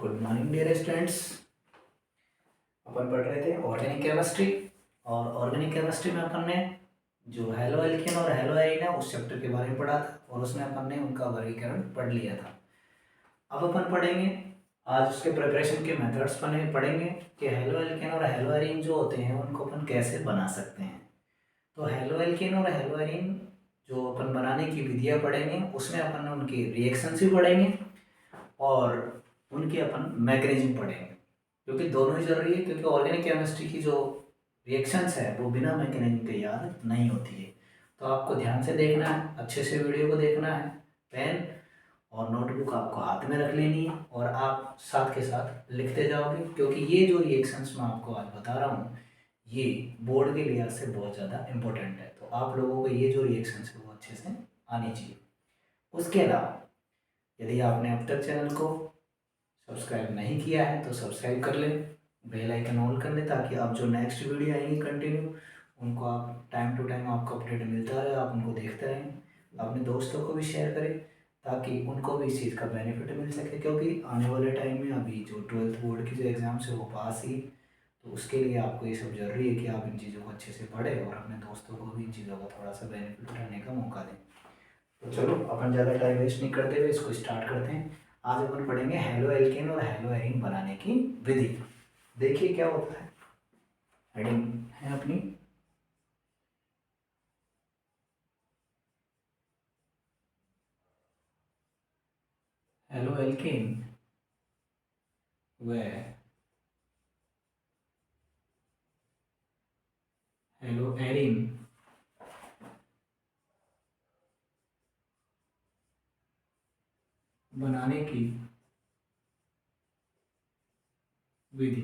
Good morning dear students. अपन पढ़ रहे थे ऑर्गेनिक केमिस्ट्री। और ऑर्गेनिक केमिस्ट्री में अपन ने जो हेलो एल्केन और हेलो एरीन है उस चैप्टर के बारे में पढ़ा था और उसमें अपन ने उनका वर्गीकरण पढ़ लिया था। अब अपन पढ़ेंगे आज उसके प्रिपरेशन के मेथड्स पढ़ेंगे कि हेलो एल्केन और हेलो एरीन जो होते हैं उनको अपन कैसे बना सकते हैं। तो हेलो एल्केन और हेलो एरीन जो अपन बनाने की विधियाँ पढ़ेंगे उसमें अपन उनकी रिएक्शंस भी पढ़ेंगे और उनके अपन मैकेनिज्म पढ़ेंगे, क्योंकि दोनों ही जरूरी है। क्योंकि ऑर्गेनिक केमिस्ट्री की जो रिएक्शंस है वो बिना मैकेनिज्म के याद नहीं होती है। तो आपको ध्यान से देखना है, अच्छे से वीडियो को देखना है, पेन और नोटबुक आपको हाथ में रख लेनी है और आप साथ के साथ लिखते जाओगे, क्योंकि ये जो रिएक्शंस मैं आपको आज बता रहा हूँ ये बोर्ड के लिहाज से बहुत ज़्यादा इम्पोर्टेंट है। तो आप लोगों को ये जो रिएक्शंस है वो अच्छे से आनी चाहिए। उसके अलावा यदि आपने अब तक चैनल को सब्सक्राइब नहीं किया है तो सब्सक्राइब कर लें, बेल आइकन ऑन कर लें, ताकि अब जो नेक्स्ट वीडियो आएंगी कंटिन्यू उनको आप टाइम टू टाइम आपको अपडेट मिलता रहे, आप उनको देखते रहें। अपने दोस्तों को भी शेयर करें ताकि उनको भी इस चीज़ का बेनिफिट मिल सके, क्योंकि आने वाले टाइम में अभी जो 12th बोर्ड की जो एग्ज़ाम्स है वो पास ही, तो उसके लिए आपको ये सब ज़रूरी है कि आप इन चीज़ों को अच्छे से पढ़ें और अपने दोस्तों को भी इन चीज़ों का थोड़ा सा बेनिफिट उठाने का मौका दें। तो चलो अपन ज़्यादा टाइम वेस्ट नहीं करते हुए इसको स्टार्ट करते हैं। आज अपन पढ़ेंगे हेलो एल्केन और हेलो एरीन बनाने की विधि। देखिए क्या होता है, हेडिंग है अपनी हेलो एल्केन व हेलो एरीन बनाने की विधि।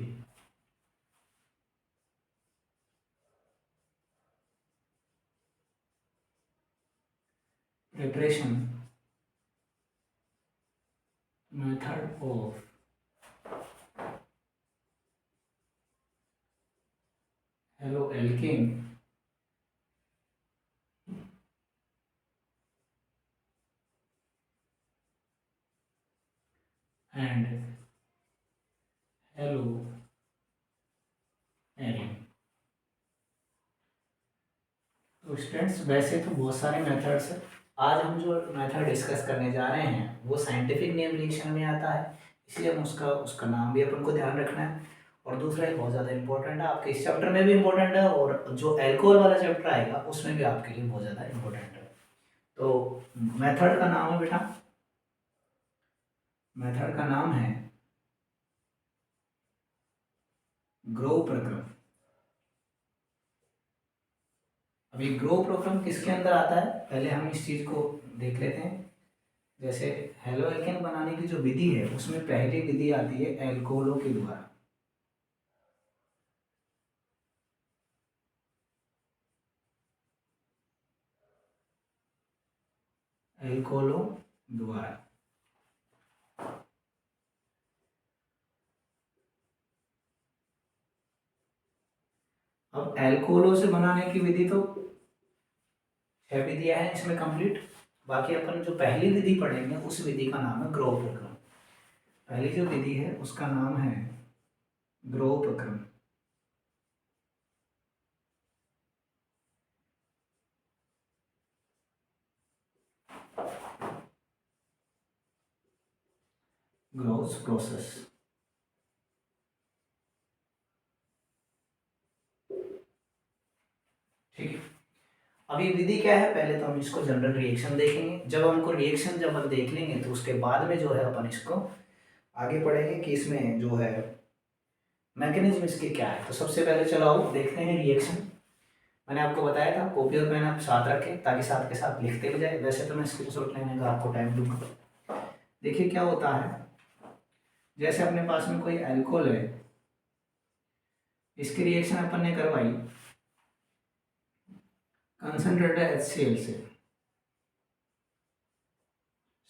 Preparation method of halo alkane and halo arene. तो स्टूडेंट्स वैसे तो बहुत सारे मेथड्स हैं, आज हम जो मेथड डिस्कस करने जा रहे हैं वो साइंटिफिक नेम रिएक्शन में आता है, इसलिए हम उसका उसका नाम भी अपन को ध्यान रखना है। और दूसरा ये बहुत ज़्यादा इंपॉर्टेंट है, आपके इस चैप्टर में भी इंपॉर्टेंट है और जो एल्कोहल वाला चैप्टर आएगा उसमें भी आपके लिए बहुत ज़्यादा इंपॉर्टेंट है। तो मेथड का नाम है बेटा, मेथड का नाम है ग्रोव प्रक्रम। अभी ग्रोव प्रक्रम किसके अंदर आता है पहले हम इस चीज़ को देख लेते हैं। जैसे हेलो एल्केन बनाने की जो विधि है उसमें पहली विधि आती है एल्कोहलों के द्वारा। एल्कोहलों द्वारा अब एल्कोहलों से बनाने की विधि तो 6 विधियां हैं इसमें कंप्लीट। बाकी अपन जो पहली विधि पढ़ेंगे उस विधि का नाम है ग्रोव प्रक्रम। पहली जो विधि है उसका नाम है ग्रोव प्रक्रम। Groves process. ठीक है, अब ये विधि क्या है पहले तो हम इसको जनरल रिएक्शन देखेंगे। जब हमको रिएक्शन जब हम देख लेंगे तो उसके बाद में जो है अपन इसको आगे पढ़ेंगे कि इसमें जो है मैकेनिज्म इसके क्या है। तो सबसे पहले चलो आओ देखते हैं रिएक्शन। मैंने आपको बताया था कॉपी और पेन आप साथ रखें ताकि साथ के साथ लिखते भी जाए। वैसे तो मैं स्क्रीनशॉट लेने का आपको टाइम दूंगा। देखिए क्या होता है, जैसे अपने पास में कोई अल्कोहल है, इसकी रिएक्शन अपन ने करवाई कंसंट्रेटेड HCl से।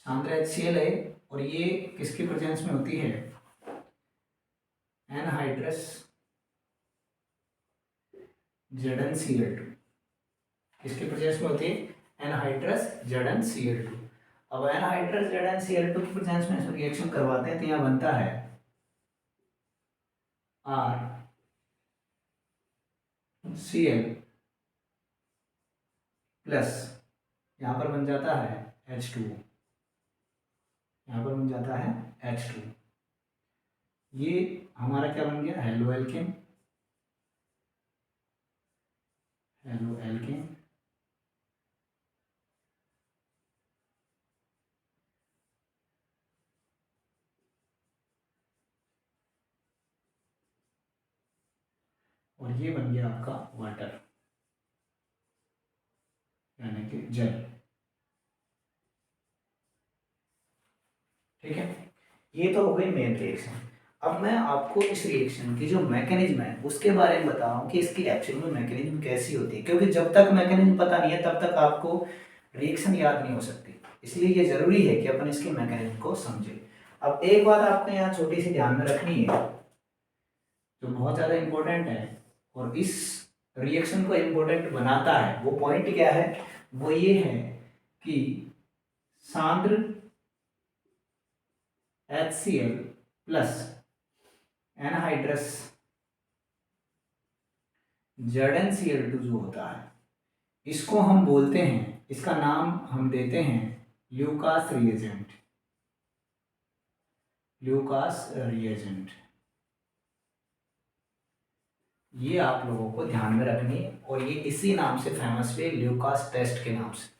सांद्र HCl है और ये किसकी प्रेजेंस में होती है, एनहाइड्रस ZnCl2। किसकी प्रेजेंस में होती है, एनहाइड्रस ZnCl2। अब एनहाइड्रस ZnCl2 की प्रेजेंस में रिएक्शन करवाते हैं तो यहाँ बनता है आर सी एल प्लस, यहाँ पर बन जाता है H2, यहाँ पर बन जाता है H2। ये हमारा क्या बन गया, हेलो एल्केन, हेलो एल्केन। और ये बन गया आपका वाटर, यानी कि जल। ठीक है, ये तो हो गई मेन रिएक्शन। अब मैं आपको इस रिएक्शन की जो मैकेनिज्म है उसके बारे में बता रहा हूँ कि इसकी एक्चुअल में मैकेनिज्म कैसी होती है, क्योंकि जब तक मैकेनिज्म पता नहीं है तब तक आपको रिएक्शन याद नहीं हो सकती। इसलिए ये जरूरी है कि अपन इसके मैकेनिज्म को समझें। अब एक बात आपको यहाँ छोटी सी ध्यान में रखनी है जो बहुत ज़्यादा इम्पोर्टेंट है, और इस रिएक्शन को इम्पोर्टेंट बनाता है, वो पॉइंट क्या है, वो ये है कि सांद्र HCl प्लस एनहाइड्रस ZnCl2 जो होता है, इसको हम बोलते हैं, इसका नाम हम देते हैं ल्यूकास रिएजेंट, ल्यूकास रिएजेंट। ये आप लोगों को ध्यान में रखनी है, और ये इसी नाम से फेमस है, ल्यूकास टेस्ट के नाम से।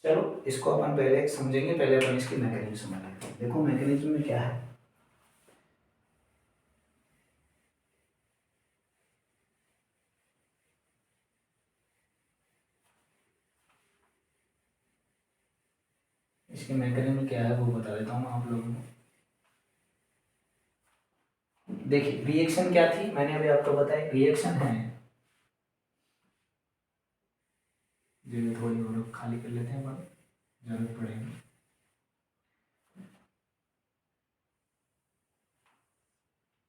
चलो इसको अपन पहले समझेंगे, पहले अपन इसकी मैकेनिज्म समझ लेते हैं। देखो मैकेनिज्म में क्या है, इसके मैकेनिज्म क्या है वो बता देता हूँ आप लोगों को। देखिए रिएक्शन क्या थी, मैंने अभी आपको बताया, रिएक्शन है, जगह थोड़ी और खाली कर लेते हैं, जरूरत पड़ेगी।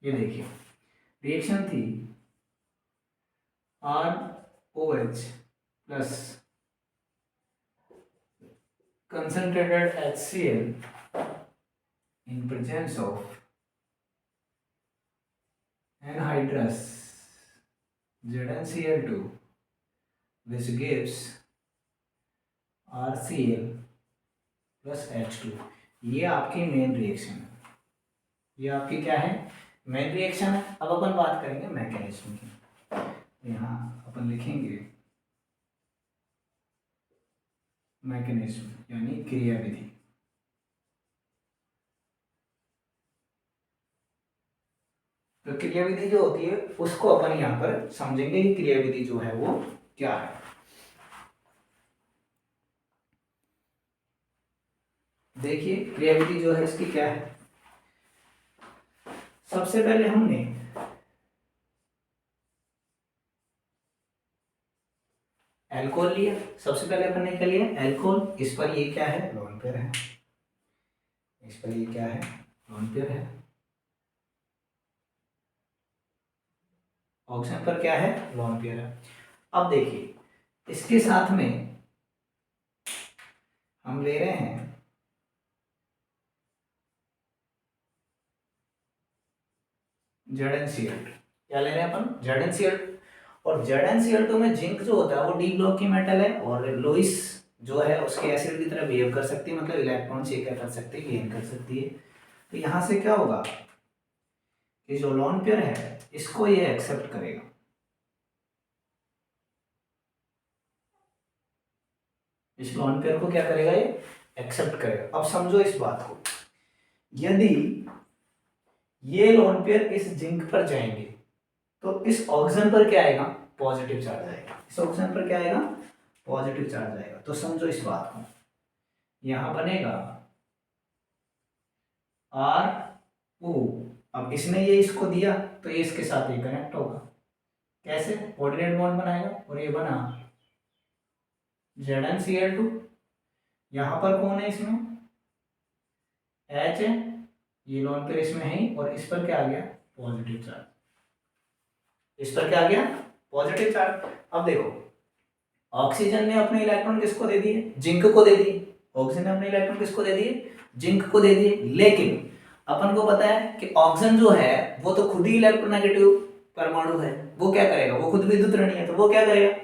ये देखिए रिएक्शन थी ROH plus concentrated HCl in presence of anhydrous ZnCl2 which gives RCl plus H2। ये आपकी मेन रिएक्शन है, ये आपकी क्या है, मेन रिएक्शन है। अब अपन बात करेंगे मैकेनिज्म की, यहाँ अपन लिखेंगे मैकेनिज्म यानी क्रियाविधि। तो क्रियाविधि जो होती है उसको अपन यहाँ पर समझेंगे कि क्रियाविधि जो है वो क्या है। देखिए क्रियाविधि जो है इसकी क्या है, सबसे पहले हमने एल्कोहल लिया, सबसे पहले अपन ने क्या लिया, एल्कोहल। इस पर ये क्या है, लोन पेयर है, इस पर ये क्या है, लोन पेयर है। ऑक्सीजन पर क्या है, लोन पेयर है। अब देखिए इसके साथ में हम ले रहे हैं ZnCl, क्या ले रहे हैं अपन, ZnCl। और ZnCl2 में जिंक जो होता है वो डी ब्लॉक की मेटल है, और लोइस जो है उसके एसिड की तरह बिहेव कर सकती है, मतलब इलेक्ट्रॉन से क्या कर सकती है, गेन कर सकती है। तो यहाँ से क्या होगा कि जो लोन पेयर है इसको ये एक्सेप्ट करेगा, इस लोन पेयर को क्या करेगा, ये एक्सेप्ट करेगा। अब समझो इस बात को, यदि ये लोन पेयर इस जिंक पर जाएंगे तो इस ऑक्सीजन पर क्या आएगा, पॉजिटिव चार्ज आएगा, इस ऑक्सीजन पर क्या आएगा, पॉजिटिव चार्ज आएगा। तो समझो इस बात को, यहां बनेगा RO। अब इसने ये इसको दिया तो ये इसके साथ ये कनेक्ट होगा, कैसे, कोऑर्डिनेट बॉन्ड बनाएगा, और ये बना ZnCl2। यहां पर कौन है, इसमें H है, ये लोन पेयर इसमें है ही, और इस पर क्या आ गया, पॉजिटिव चार्ज, इस पर क्या आ गया, पॉजिटिव चार्ज। अब देखो ऑक्सीजन ने अपने इलेक्ट्रॉन किसको दे दिए, जिंक को दे दिए, ऑक्सीजन ने अपने इलेक्ट्रॉन किसको दे दिए, जिंक को दे दिए। लेकिन अपन को पता है कि ऑक्सीजन जो है वो तो खुद ही इलेक्ट्रोनेगेटिव परमाणु है, वो क्या करेगा, वो खुद विद्युत ऋणी है, तो वो क्या करेगा,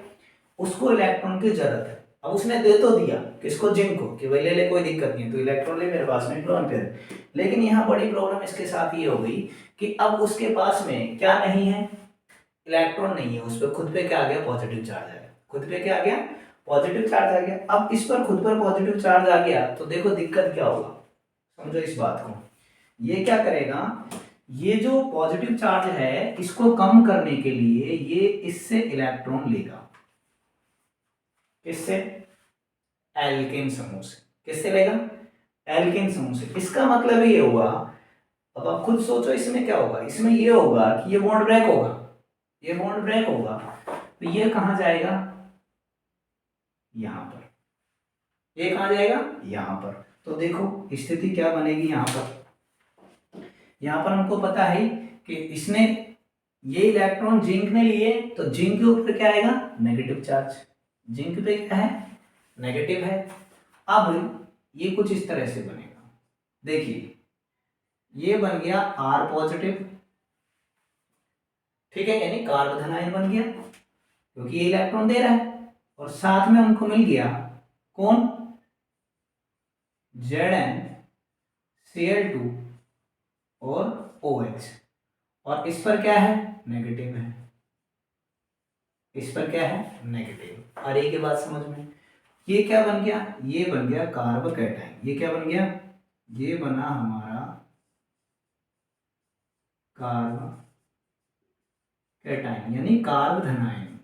उसको इलेक्ट्रॉन की जरूरत है। अब उसने दे तो दिया किसको, जिंक को, कि भाई ले ले कोई दिक्कत नहीं है, तो इलेक्ट्रॉन ले मेरे पास में लोन पे। लेकिन यहाँ बड़ी प्रॉब्लम इसके साथ ये हो गई कि अब उसके पास में क्या नहीं है, इलेक्ट्रॉन नहीं है, उस पर खुद पे क्या आ गया, पॉजिटिव चार्ज आ गया, खुद पे क्या आ गया, पॉजिटिव चार्ज आ गया। अब इस पर खुद पर पॉजिटिव चार्ज आ गया तो देखो दिक्कत क्या होगा, समझो इस बात को। ये क्या करेगा, ये जो पॉजिटिव चार्ज है इसको कम करने के लिए ये इससे इलेक्ट्रॉन लेगा, किससे, एल्केन समूह से। किससे लेगा, एल्केन समूह से। इसका मतलब ये हुआ, अब आप खुद सोचो इसमें क्या होगा, इसमें ये होगा कि ये बॉन्ड ब्रेक होगा, ये बॉन्ड ब्रेक होगा, तो ये कहां जाएगा, यहां पर, ये कहां जाएगा, यहां पर। तो देखो स्थिति क्या बनेगी यहां पर, यहां पर हमको पता है कि इसने ये इलेक्ट्रॉन जिंक ने लिए, तो जिंक के ऊपर क्या आएगा, नेगेटिव चार्ज, जिंक पे क्या है, नेगेटिव है। अब ये कुछ इस तरह से बनेगा, देखिए ये बन गया R पॉजिटिव, ठीक है, यानी कार्ब धनायन बन गया क्योंकि ये इलेक्ट्रॉन दे रहा है, और साथ में हमको मिल गया कौन, ZnCl2 और OH, और इस पर क्या है, नेगेटिव है, इस पर क्या है, नेगेटिव। और एक ही बात समझ में, ये क्या बन गया, ये बन गया कार्ब कैटाइन, ये क्या बन गया, ये बना हमारा कार्ब कैटाइन यानी कार्ब धनायन,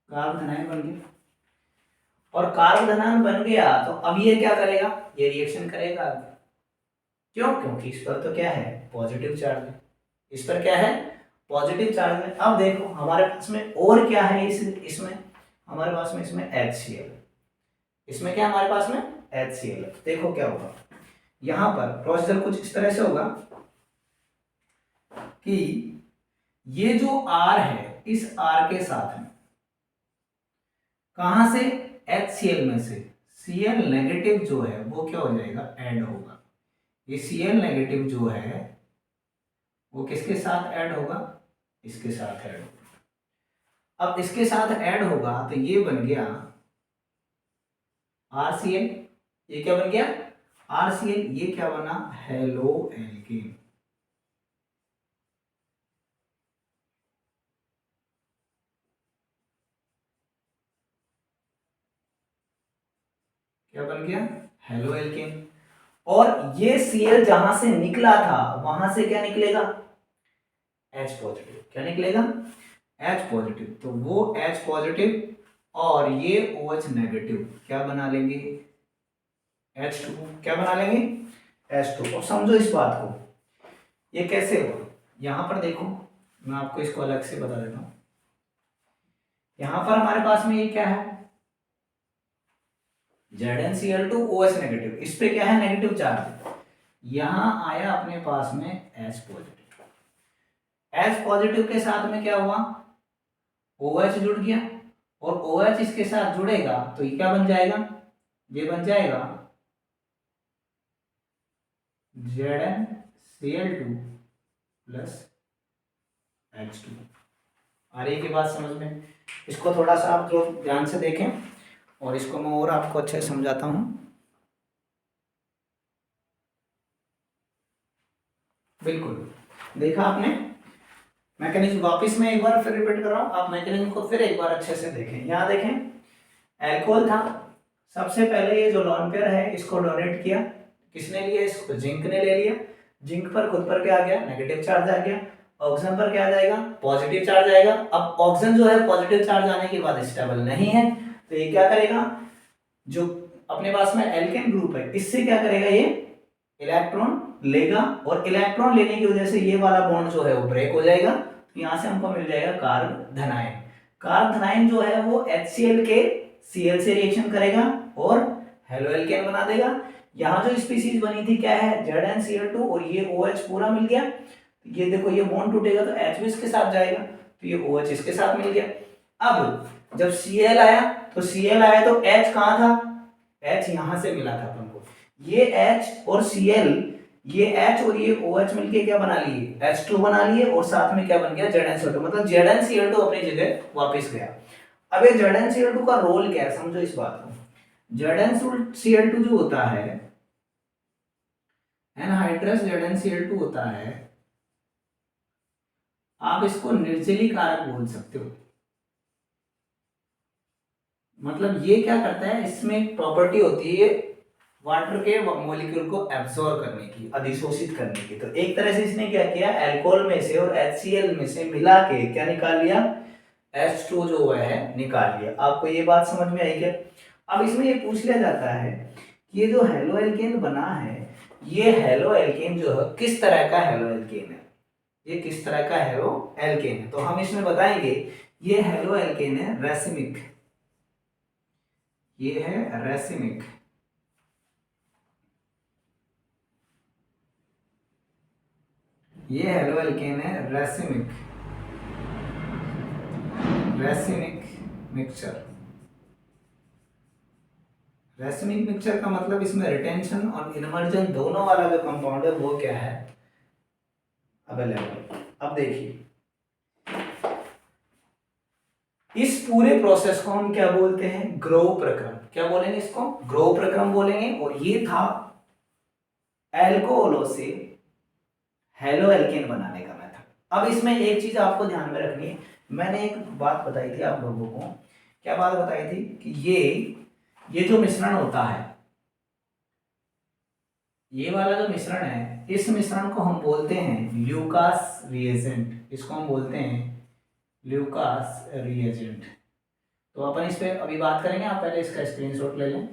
कार्ब धनायन बन गया। और कार्ब धनायन बन गया तो अब ये क्या करेगा, ये रिएक्शन करेगा, क्यों, क्योंकि इस पर तो क्या है, पॉजिटिव चार्ज है, इस पर क्या है, पॉजिटिव चार्ज है। अब देखो हमारे पास में और क्या है, इसमें हमारे पास में इसमें HCl, इसमें क्या हमारे पास में HCl। देखो क्या होगा, यहां पर प्रोसीजर कुछ इस तरह से होगा कि ये जो R है, इस R के साथ में कहां से, HCl में से Cl नेगेटिव जो है वो क्या हो जाएगा, ऐड होगा। ये Cl नेगेटिव जो है वो किसके साथ ऐड होगा, इसके साथ ऐड होगा। अब इसके साथ ऐड होगा तो ये बन गया RCl, ये क्या बन गया, RCl, ये क्या बना, हेलो एल्केन। क्या बन गया, हेलो एल्केन। और ये Cl जहां से निकला था वहां से क्या निकलेगा, H पॉजिटिव, क्या निकलेगा, H पॉजिटिव। तो वो H पॉजिटिव और ये OH नेगेटिव क्या बना लेंगे, H2, क्या बना लेंगे, H2। और समझो इस बात को, ये कैसे हुआ, यहां पर देखो मैं आपको इसको अलग से बता देता हूं। यहां पर हमारे पास में ये क्या है, ZnCl2OH नेगेटिव, इस पे क्या है, नेगेटिव चार्ज। यहां आया अपने पास में H पॉजिटिव, H पॉजिटिव के साथ में क्या हुआ, OH जुड़ गया, और OH इसके साथ जुड़ेगा तो ये क्या बन जाएगा, ये बन जाएगा ZnCl2 प्लस H2। आ रही की बात समझ में, इसको थोड़ा सा आप जो ध्यान से देखें और इसको मैं और आपको अच्छे से समझाता हूं। बिल्कुल, देखा आपने मैकेनिज्म, वापस में एक बार फिर रिपीट कर रहा हूं, आप मैकेनिज्म को फिर एक बार अच्छे से देखें। यहाँ देखें एल्कोहल था, सबसे पहले ये जो लॉन पेयर है इसको डोनेट किया, किसने लिया, इसको जिंक ने ले लिया। जिंक पर खुद पर क्या आ गया, नेगेटिव चार्ज आ गया। ऑक्सीजन पर क्या आ जाएगा, पॉजिटिव चार्ज आएगा। अब ऑक्सीजन जो है पॉजिटिव चार्ज आने के बाद स्टेबल नहीं है, तो ये क्या करेगा, जो अपने पास में एल्केन ग्रुप है इससे क्या करेगा, ये इलेक्ट्रॉन लेगा, और इलेक्ट्रॉन लेने की वजह से ये वाला बॉन्ड जो है वो ब्रेक हो जाएगा। तो यहां से हमको मिल जाएगा कार्ब धनायन। कार्ब धनायन जो है वो HCl के Cl से रिएक्शन करेगा और हेलो एल्केन बना देगा। यहाँ जो स्पीसीज बनी थी क्या है, ZnCl2 और ये OH पूरा मिल गया। ये देखो ये बॉन्ड टूटेगा तो H भी इसके साथ जाएगा, तो ये OH इसके साथ मिल गया। अब जब Cl आया तो Cl आया तो H कहाँ था, H यहां से मिला था अपन को, ये H और Cl, ये H और ये OH मिलके क्या बना लिए, H2 बना लिए, और साथ में क्या बन गया, ZnCl2, मतलब ZnCl2 अपनी जगह वापस गया। अब ये ZnCl2 का रोल क्या है, समझो इस बात को। ZnCl2 जो होता है, एनहाइड्रस ZnCl2 होता है, आप इसको निर्जली कारक बोल सकते हो। मतलब ये क्या करता है, इसमें एक प्रॉपर्टी होती है वाटर के मॉलिक्यूल को एब्सॉर्ब करने की, अधिशोषित करने की। तो एक तरह से इसने क्या किया, अल्कोहल में से और HCl में से मिला के क्या निकाल लिया, H2 जो है निकाल लिया। आपको ये बात समझ में आई क्या? अब इसमें ये पूछ लिया जाता है कि ये जो हेलो एल्केन बना है, ये हेलो एल्केन जो है किस तरह का हेलो एल्केन है, ये किस तरह का हेलो एल्केन है। तो हम इसमें बताएंगे ये हेलो एल्केन है रेसिमिक, ये है रेसिमिक। ये हेलो एल्केन है racemic, racemic mixture. Racemic mixture का मतलब इसमें रिटेंशन और इमर्जन दोनों वाला जो कंपाउंड है वो क्या है, अवेलेबल। अब देखिए इस पूरे प्रोसेस को हम क्या बोलते हैं, ग्रो प्रक्रम। क्या बोलेंगे इसको, ग्रो प्रक्रम बोलेंगे। और ये था एल्कोहलों से हेलो एल्केन बनाने का मेथड। अब इसमें एक चीज आपको ध्यान में रखनी है, मैंने एक बात बताई थी आप लोगों को, क्या बात बताई थी कि ये जो मिश्रण होता है, ये वाला जो मिश्रण है, इस मिश्रण को हम बोलते हैं ल्यूकास रिएजेंट, इसको हम बोलते हैं ल्यूकास रिएजेंट। तो अपन इस पे अभी बात करेंगे, आप पहले इसका स्क्रीनशॉट ले लें,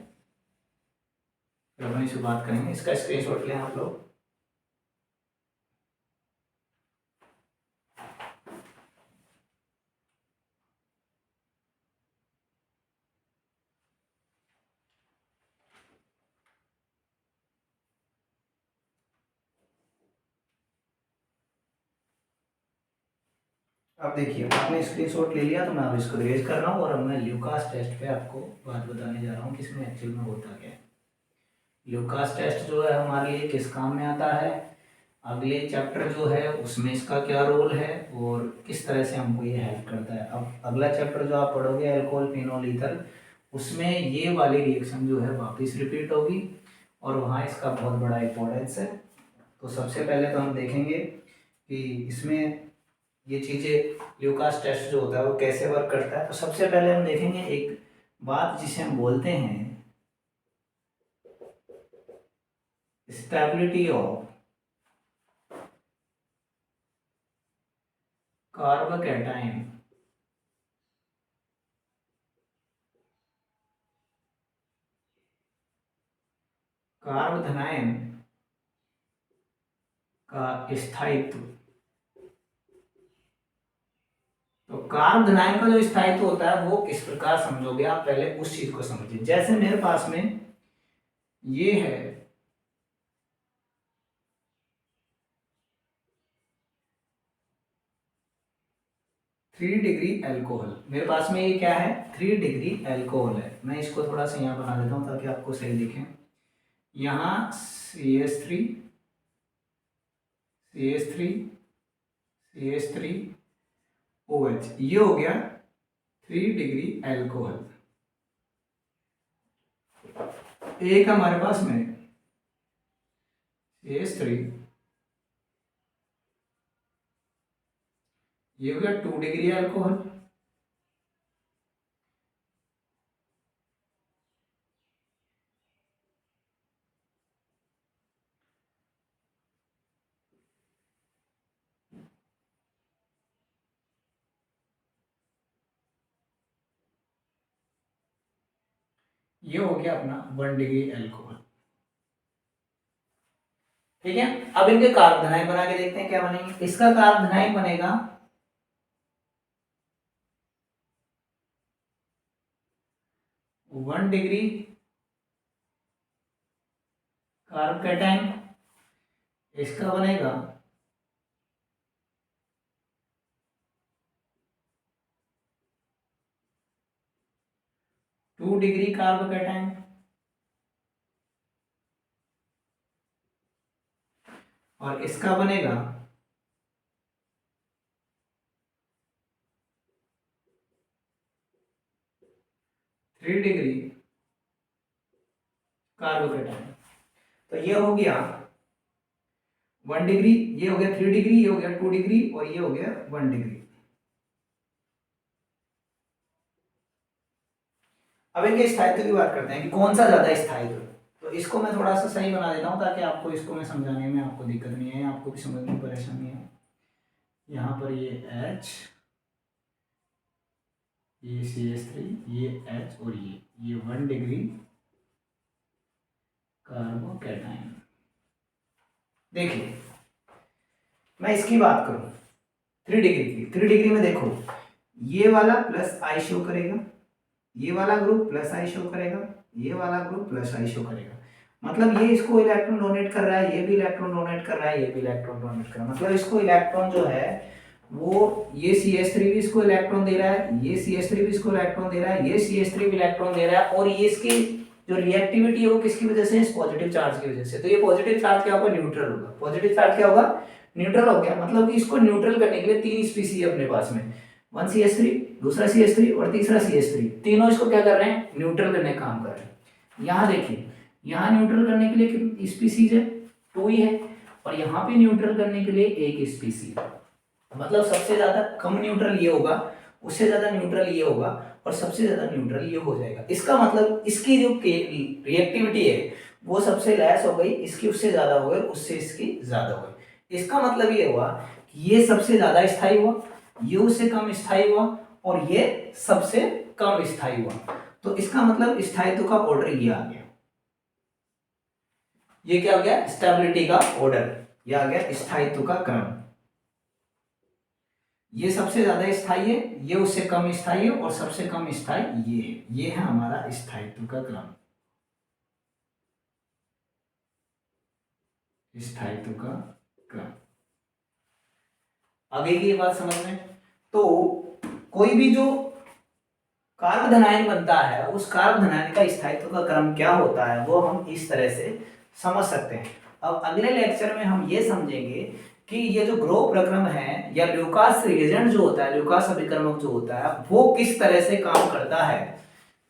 फिर अपन इस पे बात करेंगे। इसका स्क्रीनशॉट लें आप लोग। अब देखिए आपने स्क्रीनशॉट ले लिया, तो मैं अब इसको रेज कर रहा हूँ और अब मैं ल्यूकास टेस्ट पे आपको बात बताने जा रहा हूँ कि इसमें एक्चुअल में होता क्या है। ल्यूकास टेस्ट जो है हमारे लिए किस काम में आता है, अगले चैप्टर जो है उसमें इसका क्या रोल है और किस तरह से हमको ये हेल्प करता है। अब अगला चैप्टर जो आप पढ़ोगे अल्कोहल फिनोल ईथर, उसमें ये वाली रिएक्शन जो है वापस रिपीट होगी और वहाँ इसका बहुत बड़ा इंपॉर्टेंस है। तो सबसे पहले तो हम देखेंगे कि इसमें ये चीज़ें ल्यूकास टेस्ट जो होता है वो कैसे वर्क करता है। तो सबसे पहले हम देखेंगे एक बात जिसे हम बोलते हैं स्टेबिलिटी ऑफ कार्बोकैटायन। कार्ब धनायन का स्थायित्व। तो कार्ब धनायन का जो स्थायित्व होता है वो किस प्रकार समझोगे आप, पहले उस चीज को समझिए। जैसे मेरे पास में ये है 3 डिग्री एल्कोहल, मेरे पास में ये क्या है 3 डिग्री एल्कोहल है। मैं इसको थोड़ा सा यहाँ बना देता हूँ ताकि आपको सही दिखे। यहाँ CH3 CH3 CH3 OH, ये हो गया 3 डिग्री एल्कोहल। एक हमारे पास में CH3, ये हो गया 2 डिग्री एल्कोहल। ये हो गया अपना 1 डिग्री एल्कोहल। ठीक है, अब इनके कार्बोनाइट बना के देखते हैं क्या बनेंगे। इसका कार्बोनाइट बनेगा 1 डिग्री कार्बोकैटायन, इसका बनेगा 2 डिग्री कार्बोकैटायन, और इसका बनेगा 3 डिग्री कार्बोकैटायन। तो ये हो गया 1 डिग्री, ये हो गया 3 डिग्री, ये हो गया 2 डिग्री, और ये हो गया 1 डिग्री। अब इनके स्थायित्व की बात करते हैं कि कौन सा ज्यादा स्थायित्व। तो इसको मैं थोड़ा सा सही बना देता हूँ ताकि आपको इसको मैं समझाने में आपको दिक्कत नहीं है, आपको भी समझने में परेशानी है। यहाँ पर ये H, ये CH3, ये H, और ये 1 डिग्री कार्बोकैटायन। देखिए मैं इसकी बात करूं 3 डिग्री की, 3 डिग्री में देखो ये वाला प्लस आई शो करेगा, ये वाला ग्रुप प्लस आई शो करेगा, ये वाला ग्रुप प्लस आई शो करेगा। मतलब ये इसको इलेक्ट्रॉन डोनेट कर रहा है, ये भी इलेक्ट्रॉन डोनेट कर रहा है, ये भी इलेक्ट्रॉन डोनेट कर रहा है। मतलब इसको इलेक्ट्रॉन जो है वो, ये CH3 भी इसको इलेक्ट्रॉन दे रहा है, ये CH3 भी इसको इलेक्ट्रॉन दे रहा है, ये CH3 भी इलेक्ट्रॉन दे रहा है, और ये इसकी जो रिएक्टिविटी है वो किसकी वजह से, इस पॉजिटिव चार्ज की वजह से। तो ये पॉजिटिव चार्ज क्या होगा, न्यूट्रल होगा। पॉजिटिव चार्ज क्या होगा, न्यूट्रल हो गया। मतलब कि इसको न्यूट्रल करने के लिए 3 स्पीसी है अपने पास में, 1 CH3, दूसरा CH3 और तीसरा CH3। तीनों इसको क्या कर रहे हैं, न्यूट्रल करने का काम कर रहे हैं। यहाँ देखिए, यहाँ न्यूट्रल करने के लिए कितनी स्पीसीज है, 2 ही है, और यहाँ पे न्यूट्रल करने के लिए 1 स्पीसी। मतलब सबसे ज्यादा कम न्यूट्रल ये होगा, उससे ज्यादा न्यूट्रल ये होगा, और सबसे ज्यादा न्यूट्रल ये हो जाएगा। इसका मतलब इसकी जो रिएक्टिविटी है वो सबसे लेस हो गई, इसकी उससे ज्यादा हो गई, उससे इसकी ज्यादा हो गई। इसका मतलब ये हुआ कि ये सबसे ज्यादा स्थायी हुआ, ये उससे कम स्थायी हुआ, और ये सबसे कम स्थायी हुआ। तो इसका मतलब स्थायित्व का ऑर्डर ये आ गया। ये क्या हो गया, स्टेबिलिटी का ऑर्डर, ये आ गया स्थायित्व का क्रम। ये सबसे ज्यादा स्थायी है, ये उससे कम स्थायी है, और सबसे कम स्थायी ये है। ये है हमारा स्थायित्व का क्रम, स्थायित्व का क्रम। आगे की बात समझ में। तो कोई भी जो कार्बोधनायन बनता है, उस कार्बोधनायन का स्थायित्व का क्रम क्या होता है वो हम इस तरह से समझ सकते हैं। अब अगले लेक्चर में हम ये समझेंगे कि ये जो ग्रो प्रक्रम है या ल्यूकास रिएजेंट जो होता है, ल्यूकास अभिकर्मक जो होता है, वो किस तरह से काम करता है,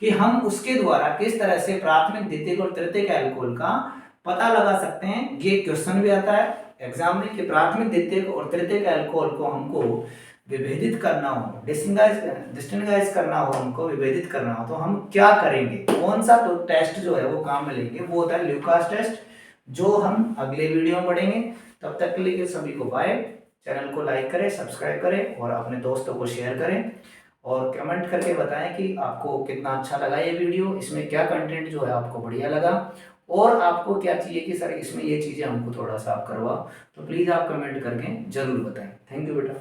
कि हम उसके द्वारा किस तरह से प्राथमिक, द्वितीयक और तृतीयक अल्कोहल का पता लगा सकते हैं। ये क्वेश्चन भी आता है एग्जाम में कि प्राथमिक, द्वितीयक और तृतीयक अल्कोहल को हमको विभेदित करना हो, डिस्टिंग्विश करना हो, हमको विभेदित करना हो, तो हम क्या करेंगे, कौन सा तो टेस्ट जो है वो काम में लेंगे, वो होता है ल्यूकास टेस्ट, जो हम अगले वीडियो में पढ़ेंगे। तब तक के लिए सभी को बाय। चैनल को लाइक करें, सब्सक्राइब करें, और अपने दोस्तों को शेयर करें, और कमेंट करके बताएं कि आपको कितना अच्छा लगा ये वीडियो, इसमें क्या कंटेंट जो है आपको बढ़िया लगा, और आपको क्या चाहिए कि सर इसमें ये चीज़ें हमको थोड़ा सा आप करवाओ। तो प्लीज़ आप कमेंट करके जरूर बताएं। थैंक यू बेटा।